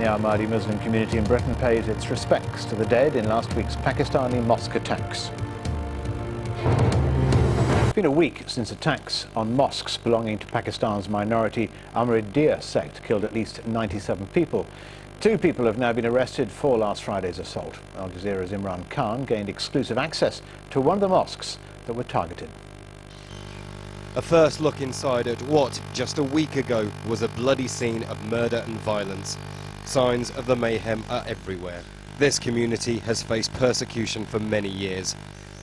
The Ahmadi Muslim community in Britain paid its respects to the dead in last week's Pakistani mosque attacks. It's been a week since attacks on mosques belonging to Pakistan's minority Ahmadi sect killed at least 97 people. 2 people have now been arrested for last Friday's assault. Al-Jazeera's Imran Khan gained exclusive access to one of the mosques that were targeted. A first look inside at what, just a week ago, was a bloody scene of murder and violence. Signs of the mayhem are everywhere. This community has faced persecution for many years.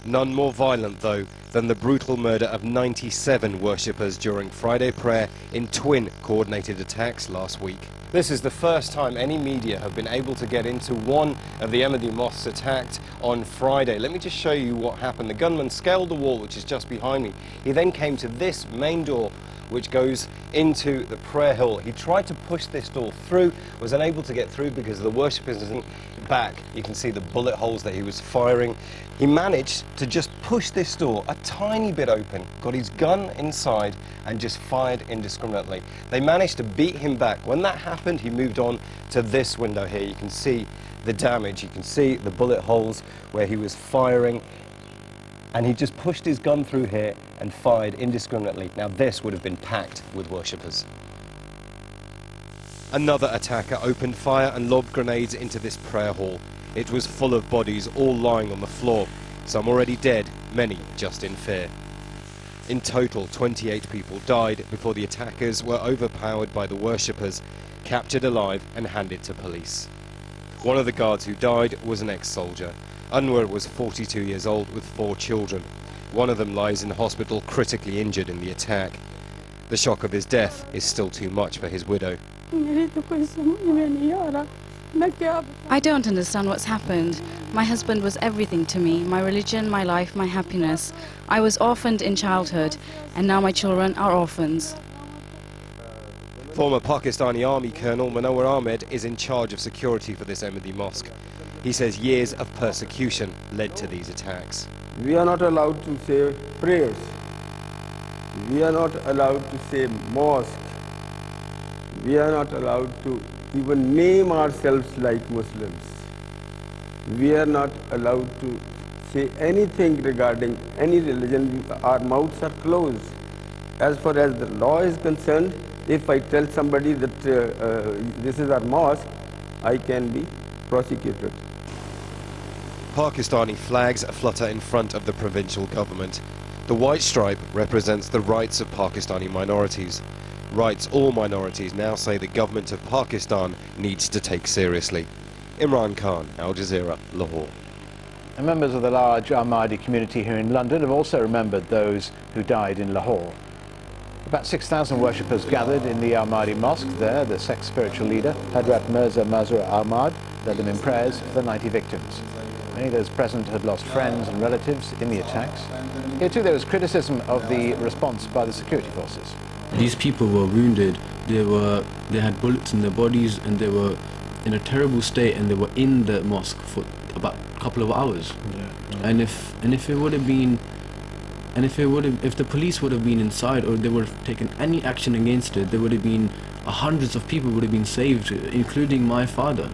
None more violent, though, than the brutal murder of 97 worshippers during Friday prayer in twin coordinated attacks last week. This is the first time any media have been able to get into one of the Ahmadi mosques attacked on Friday. Let me just show you what happened. The gunman scaled the wall, which is just behind me. He then came to this main door, which goes into the prayer hall. He tried to push this door through, was unable to get through because the worshippers in back. You can see the bullet holes that he was firing. He managed to just push this door a tiny bit open, got his gun inside and just fired indiscriminately. They managed to beat him back. When that happened, he moved on to this window here. You can see the damage. You can see the bullet holes where he was firing. And he just pushed his gun through here and fired indiscriminately. Now this would have been packed with worshippers. Another attacker opened fire and lobbed grenades into this prayer hall. It was full of bodies, all lying on the floor. Some already dead, many just in fear. In total, 28 people died before the attackers were overpowered by the worshippers, captured alive and handed to police. One of the guards who died was an ex-soldier. Anwar was 42 years old with 4 children. One of them lies in hospital critically injured in the attack. The shock of his death is still too much for his widow. I don't understand what's happened. My husband was everything to me, my religion, my life, my happiness. I was orphaned in childhood, and now my children are orphans. Former Pakistani Army Colonel Munawar Ahmed is in charge of security for this Ahmadi mosque. He says years of persecution led to these attacks. We are not allowed to say prayers. We are not allowed to say mosque. We are not allowed to even name ourselves like Muslims. We are not allowed to say anything regarding any religion. Our mouths are closed. As far as the law is concerned, if I tell somebody that this is our mosque, I can be prosecuted. Pakistani flags flutter in front of the provincial government. The white stripe represents the rights of Pakistani minorities. Rights all minorities now say the government of Pakistan needs to take seriously. Imran Khan, Al Jazeera, Lahore. And members of the large Ahmadi community here in London have also remembered those who died in Lahore. About 6,000 worshippers gathered in the Ahmadi Mosque there. The sect's spiritual leader, Hadrat Mirza Mazhar Ahmad, led them in prayers for the 90 victims. Many of those present had lost friends and relatives in the attacks. Here too there was criticism of the response by the security forces. These people were wounded, they had bullets in their bodies and they were in a terrible state, and they were in the mosque for about a couple of hours. And if the police would have been inside, or they would have taken any action against it, there would have been hundreds of people would have been saved, including my father.